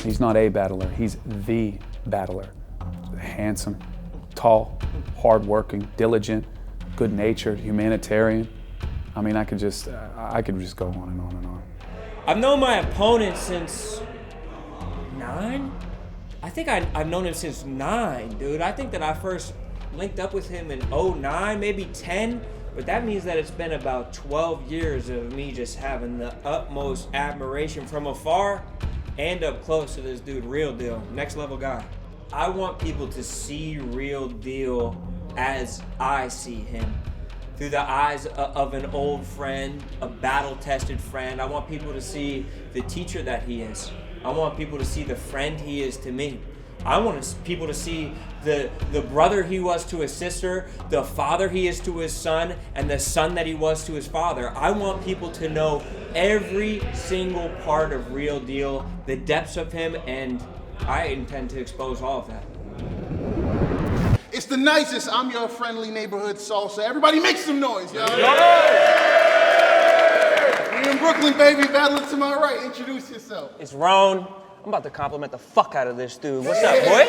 He's not a battler, he's the battler. Handsome, tall, hardworking, diligent, good-natured, humanitarian. I mean, I could just go on and on and on. I've known my opponent since 9? I think I've known him since 9, dude. I think that I first linked up with him in 09, maybe 10, but that means that it's been about 12 years of me just having the utmost admiration from afar and up close to this dude, Real Deal, next level guy. I want people to see Real Deal as I see him, through the eyes of an old friend, a battle-tested friend. I want people to see the teacher that he is. I want people to see the friend he is to me. I want people to see the brother he was to his sister, the father he is to his son, and the son that he was to his father. I want people to know every single part of Real Deal, the depths of him, and I intend to expose all of that. It's the nicest. I'm your friendly neighborhood salsa. Everybody make some noise, y'all. We in Brooklyn, baby. Battling to my right. Introduce yourself. It's Rone. I'm about to compliment the fuck out of this dude. What's up, boy?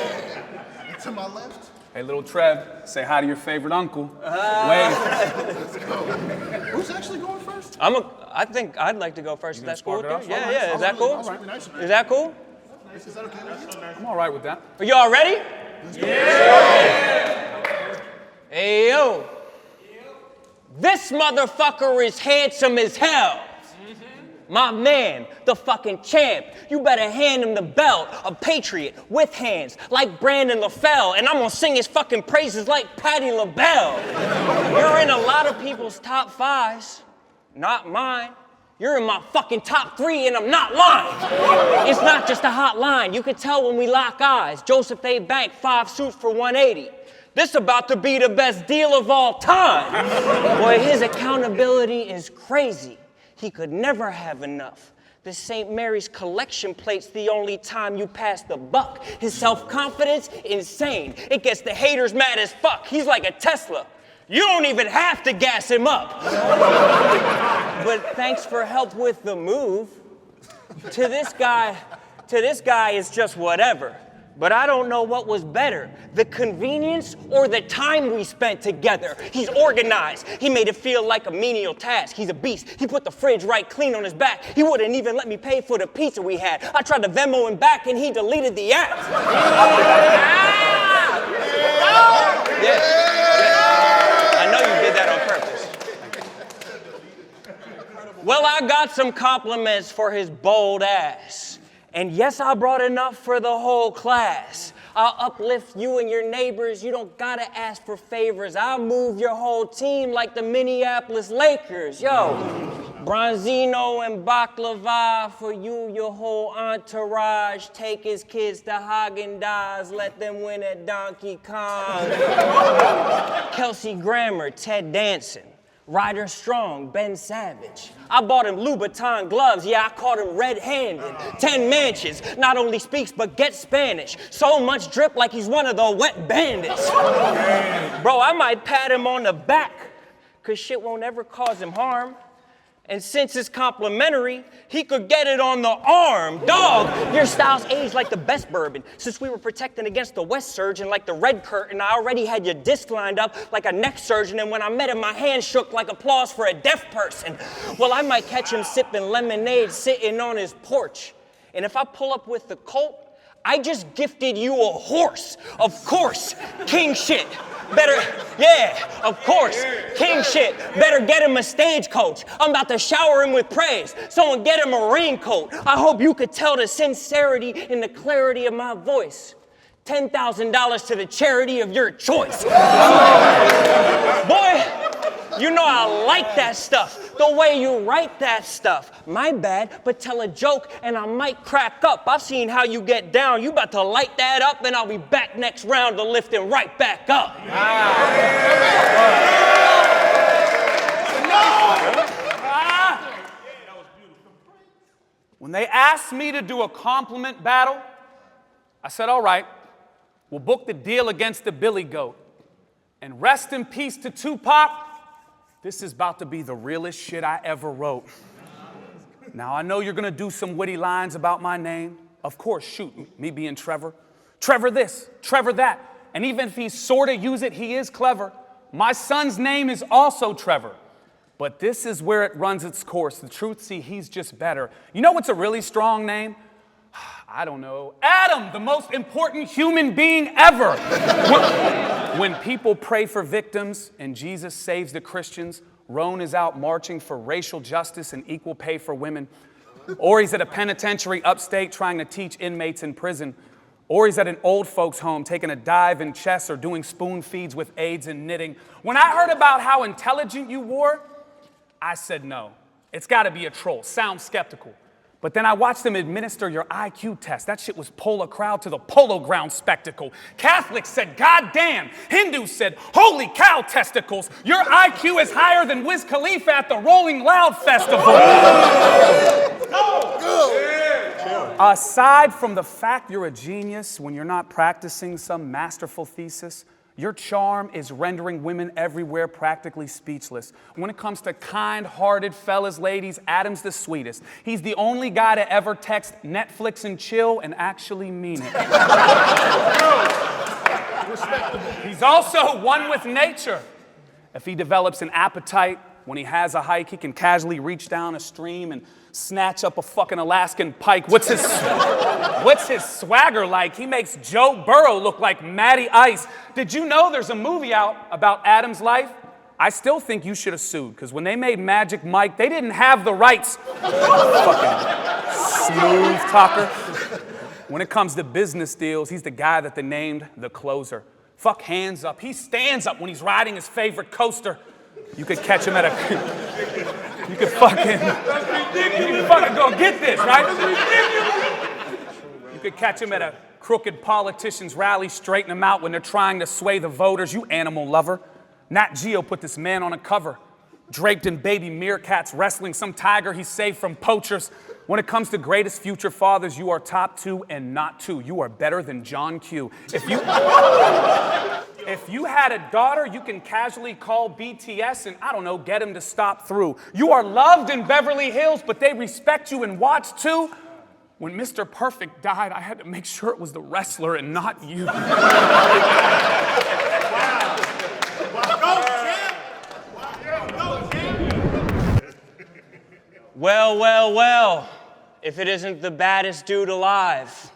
And to my left. Hey, little Trev, say hi to your favorite uncle. Wave. Let's go. Who's actually going first? I think I'd like to go first. Is that cool with you? Yeah. Is that cool? All right. Is that cool? Is that okay with you? I'm all right with that. Are y'all ready? Yeah! Hey, yo. This motherfucker is handsome as hell. My man, the fucking champ. You better hand him the belt. A patriot with hands, like Brandon LaFell. And I'm gonna sing his fucking praises like Patti LaBelle. You're in a lot of people's top 5s. Not mine. You're in my fucking top 3 and I'm not lying. It's not just a hot line. You can tell when we lock eyes. Joseph A. Bank, 5 suits for 180. This about to be the best deal of all time. Boy, his accountability is crazy. He could never have enough. The St. Mary's collection plate's the only time you pass the buck. His self-confidence, insane. It gets the haters mad as fuck. He's like a Tesla. You don't even have to gas him up. But thanks for help with the move. To this guy, it's just whatever. But I don't know what was better, the convenience or the time we spent together. He's organized. He made it feel like a menial task. He's a beast. He put the fridge right clean on his back. He wouldn't even let me pay for the pizza we had. I tried to Venmo him back and he deleted the app. Yeah. I know you did that on purpose. Well, I got some compliments for his bold ass. And yes, I brought enough for the whole class. I'll uplift you and your neighbors. You don't gotta ask for favors. I'll move your whole team like the Minneapolis Lakers. Yo, Bronzino and baklava for you, your whole entourage. Take his kids to Haagen-Dazs, let them win at Donkey Kong. Kelsey Grammer, Ted Danson. Ryder Strong, Ben Savage. I bought him Louboutin gloves, yeah, I caught him red-handed. 10 mansions, not only speaks but gets Spanish. So much drip like he's one of the wet bandits. Bro, I might pat him on the back, cause shit won't ever cause him harm. And since it's complimentary, he could get it on the arm. Dog, your style's aged like the best bourbon. Since we were protecting against the West surgeon like the red curtain, I already had your disc lined up like a neck surgeon. And when I met him, my hand shook like applause for a deaf person. Well, I might catch him sipping lemonade sitting on his porch. And if I pull up with the Colt, I just gifted you a horse. Of course, king shit. Better, yeah, of course, king shit. Better get him a stagecoach. I'm about to shower him with praise. Someone get him a raincoat. I hope you could tell the sincerity in the clarity of my voice. $10,000 to the charity of your choice. Boy, you know I like that stuff. The way you write that stuff. My bad, but tell a joke and I might crack up. I've seen how you get down. You about to light that up and I'll be back next round to lift him right back up. When they asked me to do a compliment battle, I said, all right, we'll book the deal against the Billy Goat. And rest in peace to Tupac. This is about to be the realest shit I ever wrote. Now, I know you're gonna do some witty lines about my name, Of course, shoot, me being Trevor. Trevor this, Trevor that. And even if he sort of use it, he is clever. My son's name is also Trevor. But this is where it runs its course. The truth, see, he's just better. You know what's a really strong name? I don't know. Adam, the most important human being ever. When people pray for victims and Jesus saves the Christians, Rone is out marching for racial justice and equal pay for women. Or he's at a penitentiary upstate trying to teach inmates in prison. Or he's at an old folks' home taking a dive in chess or doing spoon feeds with aides and knitting. When I heard about how intelligent you were, I said no. It's got to be a troll. Sound skeptical. But then I watched them administer your IQ test. That shit was pull a crowd to the Polo Ground spectacle. Catholics said, God damn. Hindus said, holy cow testicles. Your IQ is higher than Wiz Khalifa at the Rolling Loud Festival. Aside from the fact you're a genius when you're not practicing some masterful thesis, your charm is rendering women everywhere practically speechless. When it comes to kind-hearted fellas, ladies, Adam's the sweetest. He's the only guy to ever text Netflix and chill and actually mean it. Respectable. He's also one with nature. If he develops an appetite when he has a hike, he can casually reach down a stream and snatch up a fucking Alaskan pike. What's his swagger like? He makes Joe Burrow look like Matty Ice. Did you know there's a movie out about Adam's life? I still think you should have sued, because when they made Magic Mike, they didn't have the rights. Fucking smooth talker. When it comes to business deals, he's the guy that they named the closer. Fuck hands up. He stands up when he's riding his favorite coaster. You could catch him at a... You could fucking go get this, right? You could catch him at a crooked politician's rally, straighten him out when they're trying to sway the voters, you animal lover. Nat Geo put this man on a cover, draped in baby meerkats wrestling some tiger he saved from poachers. When it comes to greatest future fathers, you are top 2 and not 2. You are better than John Q. If you had a daughter, you can casually call BTS and, I don't know, get him to stop through. You are loved in Beverly Hills, but they respect you and watch too. When Mr. Perfect died, I had to make sure it was the wrestler and not you. Well, well, well, if it isn't the baddest dude alive.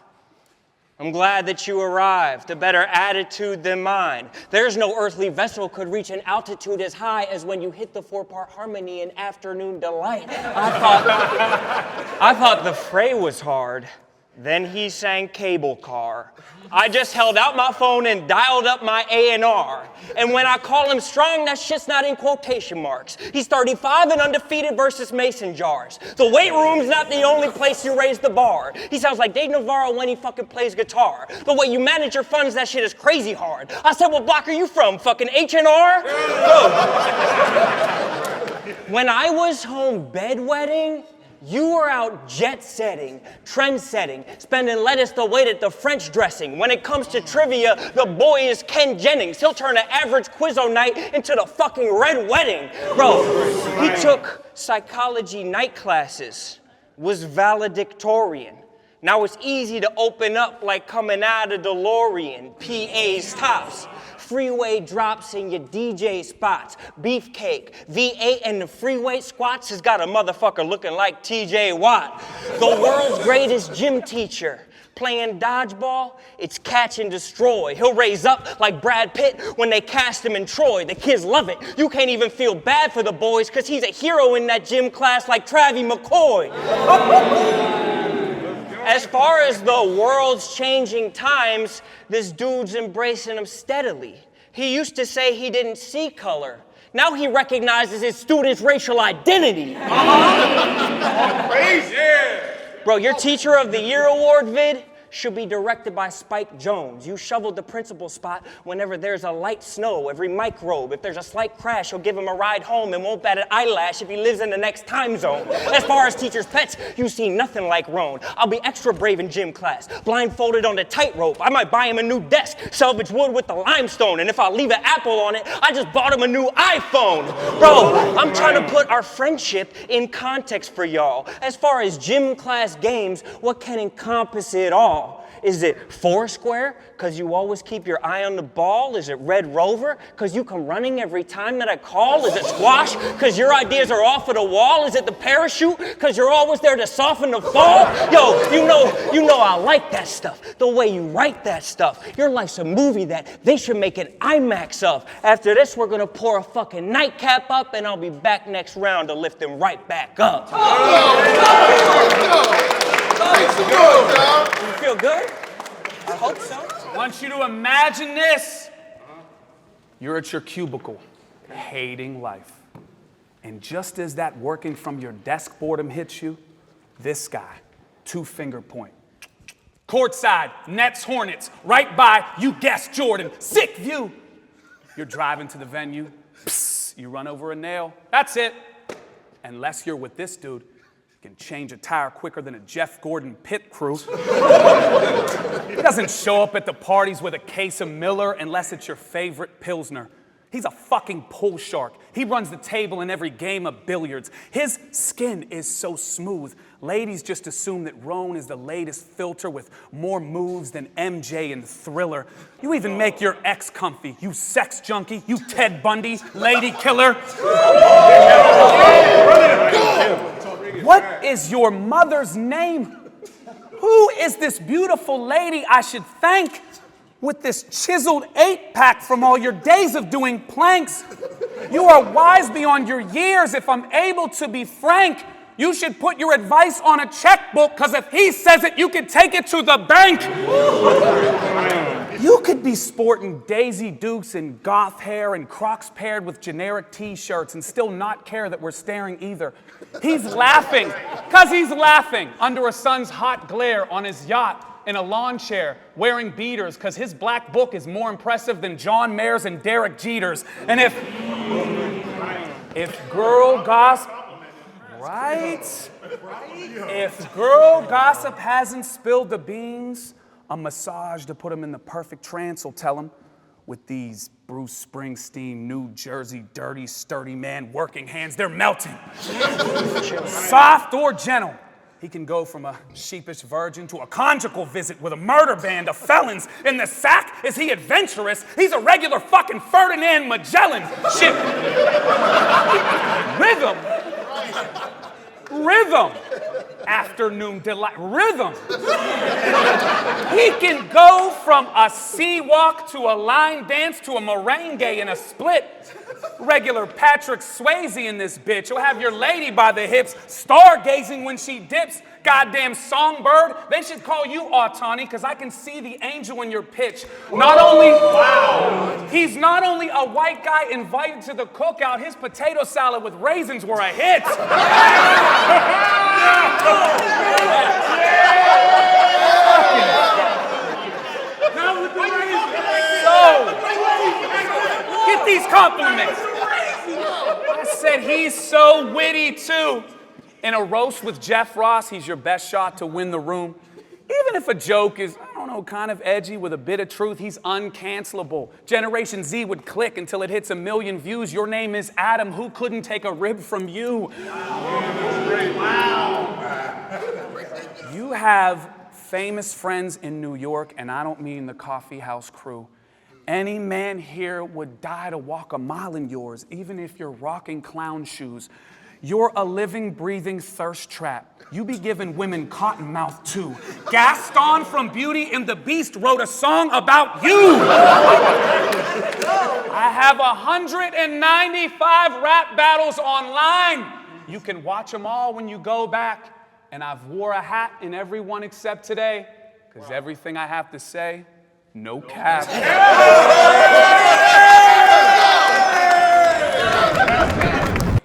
I'm glad that you arrived, a better attitude than mine. There's no earthly vessel could reach an altitude as high as when you hit the 4-part harmony in Afternoon Delight. I thought the fray was hard. Then he sang Cable Car. I just held out my phone and dialed up my A&R. And when I call him strong, that shit's not in quotation marks. He's 35 and undefeated versus mason jars. The weight room's not the only place you raise the bar. He sounds like Dave Navarro when he fucking plays guitar. The way you manage your funds, that shit is crazy hard. I said, what block are you from? Fucking H&R? When I was home bedwetting, you were out jet-setting, trend-setting, spending lettuce the way that the French dressing. When it comes to trivia, the boy is Ken Jennings. He'll turn an average Quizzo night into the fucking Red Wedding. Bro, he took psychology night classes, was valedictorian. Now it's easy to open up like coming out of DeLorean, PA's tops. Freeway drops in your DJ spots. Beefcake, V8 and the freeway squats has got a motherfucker looking like TJ Watt. The world's greatest gym teacher. Playing dodgeball, it's catch and destroy. He'll raise up like Brad Pitt when they cast him in Troy. The kids love it. You can't even feel bad for the boys because he's a hero in that gym class like Travie McCoy. As far as the world's changing times, this dude's embracing them steadily. He used to say he didn't see color. Now he recognizes his students' racial identity. Crazy. Bro, your Teacher of the Year award vid should be directed by Spike Jones. You shoveled the principal spot whenever there's a light snow. Every microbe, if there's a slight crash, he'll give him a ride home and won't bat an eyelash if he lives in the next time zone. As far as teachers' pets, you see nothing like Rone. I'll be extra brave in gym class, blindfolded on the tightrope. I might buy him a new desk, salvage wood with the limestone, and if I leave an apple on it, I just bought him a new iPhone. Bro, I'm trying to put our friendship in context for y'all. As far as gym class games, what can encompass it all? Is it Foursquare, because you always keep your eye on the ball? Is it Red Rover, because you come running every time that I call? Is it squash, because your ideas are off of the wall? Is it the parachute, because you're always there to soften the fall? Yo, you know I like that stuff, the way you write that stuff. Your life's a movie that they should make an IMAX of. After this, we're going to pour a fucking nightcap up, and I'll be back next round to lift them right back up. You feel good? I hope so. I want you to imagine this. You're at your cubicle, hating life. And just as that working from your desk boredom hits you, this guy, 2-finger point. Courtside, Nets, Hornets, right by, you guessed Jordan, sick view. You're driving to the venue, psst, you run over a nail, that's it. Unless you're with this dude, can change a tire quicker than a Jeff Gordon pit crew. He doesn't show up at the parties with a case of Miller unless it's your favorite Pilsner. He's a fucking pool shark. He runs the table in every game of billiards. His skin is so smooth. Ladies just assume that Rone is the latest filter with more moves than MJ in Thriller. You even make your ex comfy, you sex junkie, you Ted Bundy, lady killer. What is your mother's name? Who is this beautiful lady I should thank with this chiseled 8-pack from all your days of doing planks? You are wise beyond your years, if I'm able to be frank. You should put your advice on a checkbook, because if he says it, you can take it to the bank. You could be sporting Daisy Dukes and goth hair and Crocs paired with generic t-shirts and still not care that we're staring either. He's laughing, because he's laughing under a sun's hot glare on his yacht in a lawn chair wearing beaters, because his black book is more impressive than John Mayer's and Derek Jeter's. And if girl gossip, right? If girl gossip hasn't spilled the beans, a massage to put him in the perfect trance will tell him. With these Bruce Springsteen, New Jersey, dirty, sturdy man working hands, they're melting. Soft or gentle, he can go from a sheepish virgin to a conjugal visit with a murder band of felons. In the sack, is he adventurous? He's a regular fucking Ferdinand Magellan. Shit. Rhythm. Afternoon delight. Rhythm. He can go from a sea walk to a line dance to a merengue in a split. Regular Patrick Swayze in this bitch. You'll have your lady by the hips, stargazing when she dips. Goddamn songbird. They should call you Autani, because I can see the angel in your pitch. He's not only a white guy invited to the cookout, his potato salad with raisins were a hit. Get these compliments. I said he's so witty too. In a roast with Jeff Ross, he's your best shot to win the room. Even if a joke is, I don't know, kind of edgy with a bit of truth, he's uncancelable. Generation Z would click until it hits 1 million views. Your name is Adam. Who couldn't take a rib from you? Wow. You have famous friends in New York, and I don't mean the coffee house crew. Any man here would die to walk a mile in yours, even if you're rocking clown shoes. You're a living, breathing thirst trap. You be giving women cotton mouth too. Gaston from Beauty and the Beast wrote a song about you. I have 195 rap battles online. You can watch them all when you go back. And I've wore a hat in every one except today, because everything I have to say, no cap.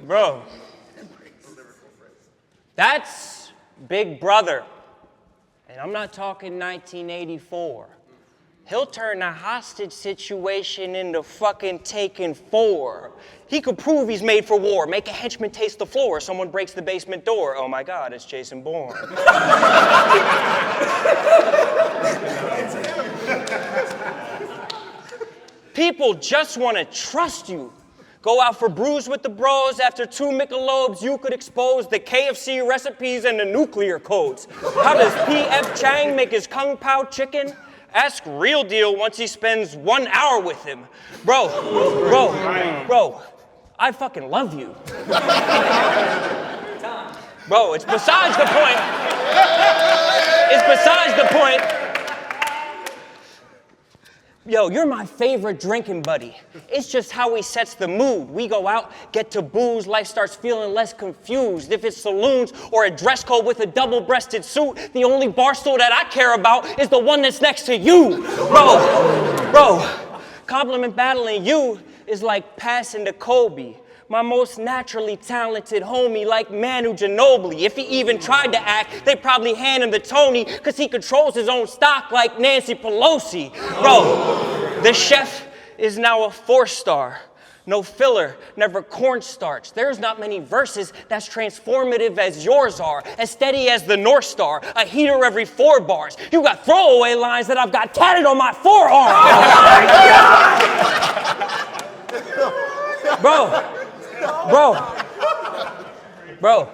Bro, that's Big Brother. And I'm not talking 1984. He'll turn a hostage situation into fucking Taken 4. He could prove he's made for war, make a henchman taste the floor, someone breaks the basement door. Oh my God, it's Jason Bourne. People just want to trust you. Go out for brews with the bros. After 2 Michelobes, you could expose the KFC recipes and the nuclear codes. How does P.F. Chang make his Kung Pao chicken? Ask Real Deal once he spends 1 hour with him. Bro, I fucking love you. Bro, it's besides the point. It's besides the point. Yo, you're my favorite drinking buddy. It's just how he sets the mood. We go out, get to booze, life starts feeling less confused. If it's saloons or a dress code with a double-breasted suit, the only Barstool that I care about is the one that's next to you. Bro, compliment battling you is like passing to Kobe. My most naturally talented homie like Manu Ginobili. If he even tried to act, they'd probably hand him the Tony because he controls his own stock like Nancy Pelosi. Bro, the chef is now a 4-star. No filler, never cornstarch. There's not many verses that's transformative as yours are, as steady as the North Star, a heater every 4 bars. You got throwaway lines that I've got tatted on my forearm. Bro,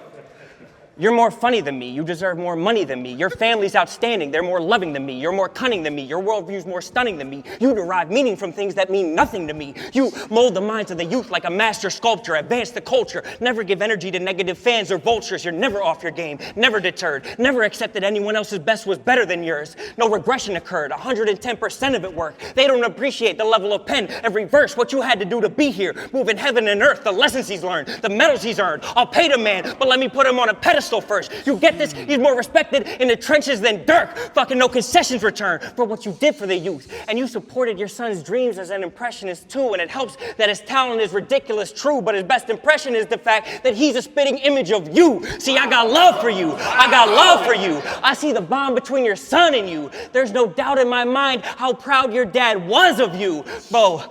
you're more funny than me. You deserve more money than me. Your family's outstanding. They're more loving than me. You're more cunning than me. Your worldview's more stunning than me. You derive meaning from things that mean nothing to me. You mold the minds of the youth like a master sculptor. Advance the culture. Never give energy to negative fans or vultures. You're never off your game. Never deterred. Never accepted anyone else's best was better than yours. No regression occurred. 110% of it worked. They don't appreciate the level of pen. Every verse, what you had to do to be here. Moving heaven and earth. The lessons he's learned. The medals he's earned. I'll pay the man, but let me put him on a pedestal first. You get this? He's more respected in the trenches than Dirk. Fucking no concessions return for what you did for the youth. And you supported your son's dreams as an impressionist too. And it helps that his talent is ridiculous, true. But his best impression is the fact that he's a spitting image of you. See, I got love for you. I got love for you. I see the bond between your son and you. There's no doubt in my mind how proud your dad was of you. Bro,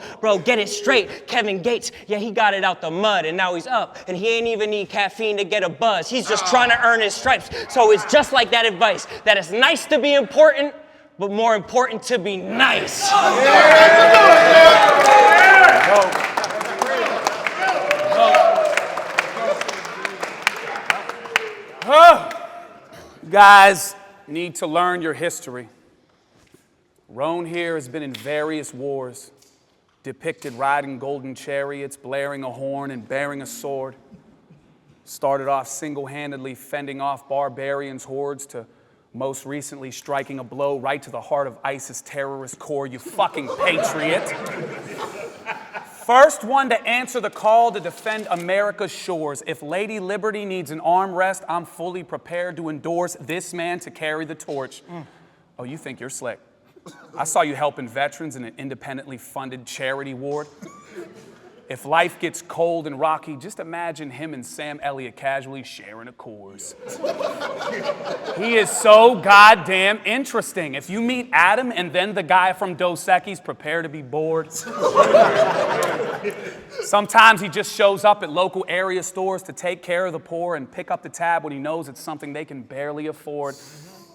get it straight. Kevin Gates, yeah, he got it out the mud. And now he's up. And he ain't even need caffeine to get a buzz. He's just trying to earn his stripes. So it's just like that advice, that it's nice to be important, but more important to be nice. You guys need to learn your history. Rone here has been in various wars, depicted riding golden chariots, blaring a horn, and bearing a sword. Started off single-handedly fending off barbarians' hordes to most recently striking a blow right to the heart of ISIS terrorist core, you fucking patriot. First one to answer the call to defend America's shores. If Lady Liberty needs an armrest, I'm fully prepared to endorse this man to carry the torch. Oh, you think you're slick. I saw you helping veterans in an independently funded charity ward. If life gets cold and rocky, just imagine him and Sam Elliott casually sharing a Coors. He is so goddamn interesting. If you meet Adam and then the guy from Dos Equis, prepare to be bored. Sometimes he just shows up at local area stores to take care of the poor and pick up the tab when he knows it's something they can barely afford.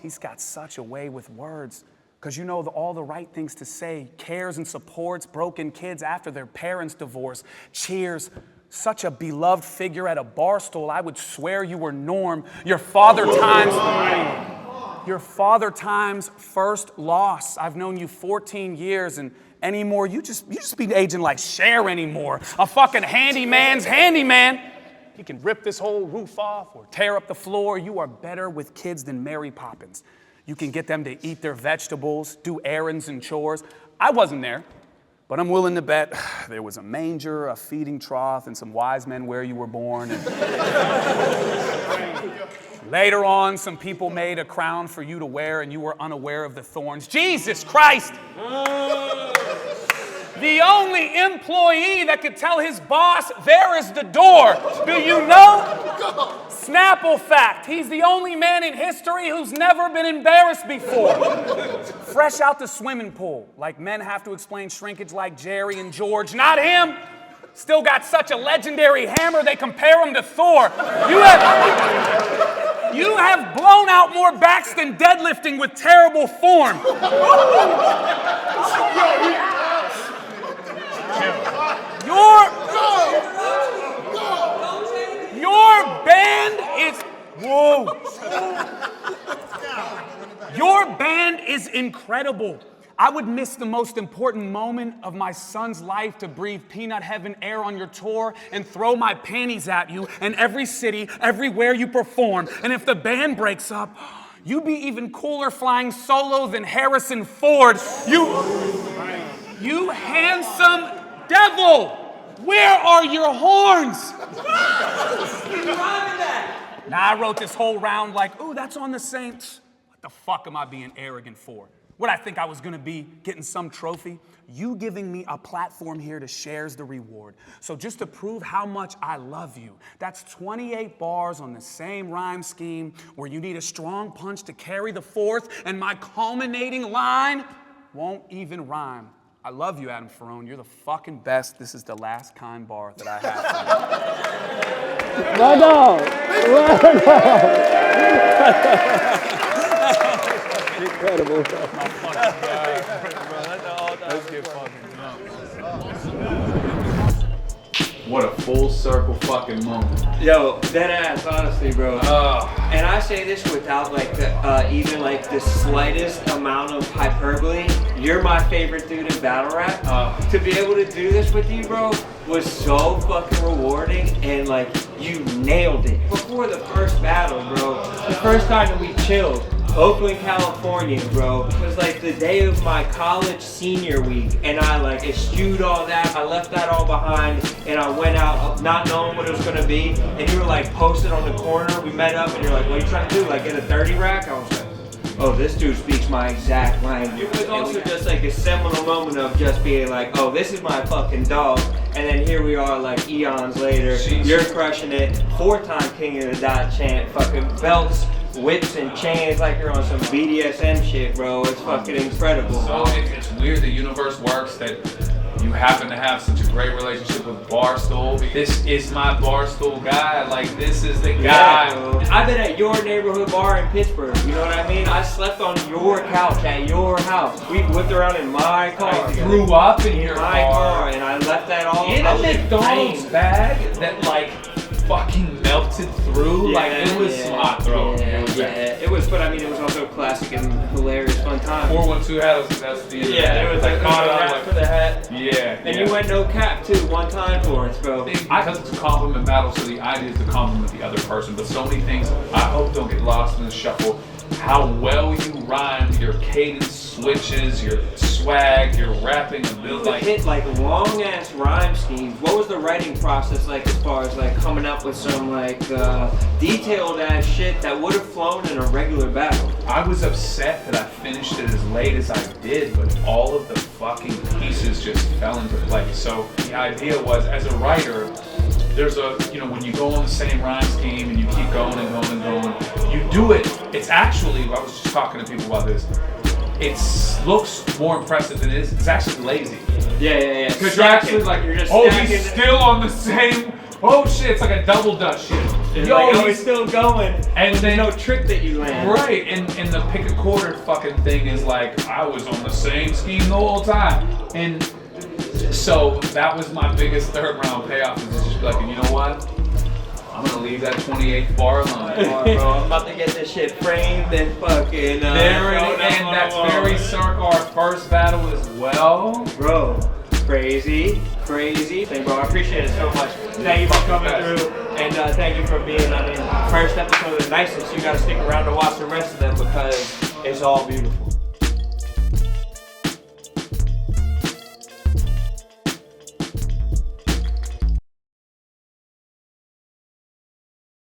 He's got such a way with words. Because you know all the right things to say, cares and supports broken kids after their parents' divorce, cheers. Such a beloved figure at a Barstool, I would swear you were Norm. Your father time's first loss. I've known you 14 years and anymore, you just be aging like Cher anymore. A fucking handyman's handyman. He can rip this whole roof off or tear up the floor. You are better with kids than Mary Poppins. You can get them to eat their vegetables, do errands and chores. I wasn't there, but I'm willing to bet there was a manger, a feeding trough, and some wise men where you were born. And later on, some people made a crown for you to wear, and you were unaware of the thorns. Jesus Christ! The only employee that could tell his boss, there is the door. Do you know? Snapple fact, he's the only man in history who's never been embarrassed before. Fresh out the swimming pool, like men have to explain shrinkage like Jerry and George. Not him. Still got such a legendary hammer, they compare him to Thor. You have blown out more backs than deadlifting with terrible form. Your band is, Your band is incredible. I would miss the most important moment of my son's life to breathe peanut heaven air on your tour and throw my panties at you in every city, everywhere you perform. And if the band breaks up, you'd be even cooler flying solo than Harrison Ford. You handsome devil! Where are your horns? Nah, I wrote this whole round like, ooh, that's on the same. What the fuck am I being arrogant for? What I think I was gonna be, getting some trophy? You giving me a platform here to share's the reward. So just to prove how much I love you, that's 28 bars on the same rhyme scheme where you need a strong punch to carry the fourth, and my culminating line won't even rhyme. I love you, Adam Ferrone. You're the fucking best. This is the last kind bar that I have. Incredible. What a full circle fucking moment. Yo, dead ass, honestly, bro. And I say this without like even like the slightest amount of hyperbole. You're my favorite dude in battle rap. To be able to do this with you, bro, was so fucking rewarding, and like you nailed it. Before the first battle, bro, the first time that we chilled, Oakland, California, bro. It was like the day of my college senior week, and I like eschewed all that. I left that all behind, and I went out not knowing what it was gonna be. And you were like posted on the corner. We met up, and you're like, "What are you trying to do? Like get a 30 rack?" I was like, "Oh, this dude speaks my exact language." It was also just like a seminal moment of just being like, "Oh, this is my fucking dog." And then here we are, like eons later. Jeez. You're crushing it. 4-time king of the dot chant. Fucking belts. Whips and chains like you're on some BDSM shit, bro. It's fucking incredible. So it's weird the universe works that you happen to have such a great relationship with Barstool. This is my Barstool guy. Like, this is the guy. Bro. I've been at your neighborhood bar in Pittsburgh. You know what I mean? I slept on your couch at your house. We whipped around in my car. I grew up in your my car, and I left that all in a McDonald's bag that like fucking melted through. Like it was hot throw. It was, but I mean, it was also a classic and hilarious, fun time. 412 hat, that's the end. Yeah, it was like hat for the hat. Yeah. And you went no cap too, one time for us, bro. Because it's a compliment battle, so the idea is to compliment the other person. But so many things I hope don't get lost in the shuffle. How well you rhyme, your cadence switches, your swag, your rapping ability. You hit like long ass rhyme schemes. What was the writing process like as far as like coming up with some like detailed ass shit that would have flown in a regular battle? I was upset that I finished it as late as I did, but all of the fucking pieces just fell into place. So the idea was, as a writer, there's when you go on the same rhyme scheme and you keep going and going and going, you do it. It's actually, I was just talking to people about this, it looks more impressive than it is. It's actually lazy. Yeah. Because you're actually like, you're just he's still on the same, oh shit, it's like a double dutch shit. He's still going. And there's then, no trick that you land. Right, and the pick a quarter fucking thing is like, I was on the same scheme the whole time. And so that was my biggest third round payoff, is just like, and you know what? I'm gonna leave that 28th bar alone. Bro, I'm about to get this shit framed and fucking that's very circa our first battle as well. Bro, crazy. Thank bro, I appreciate it so much. Thank you for coming through, and thank you for being on the first episode of the Nicest. You gotta stick around to watch the rest of them because it's all beautiful.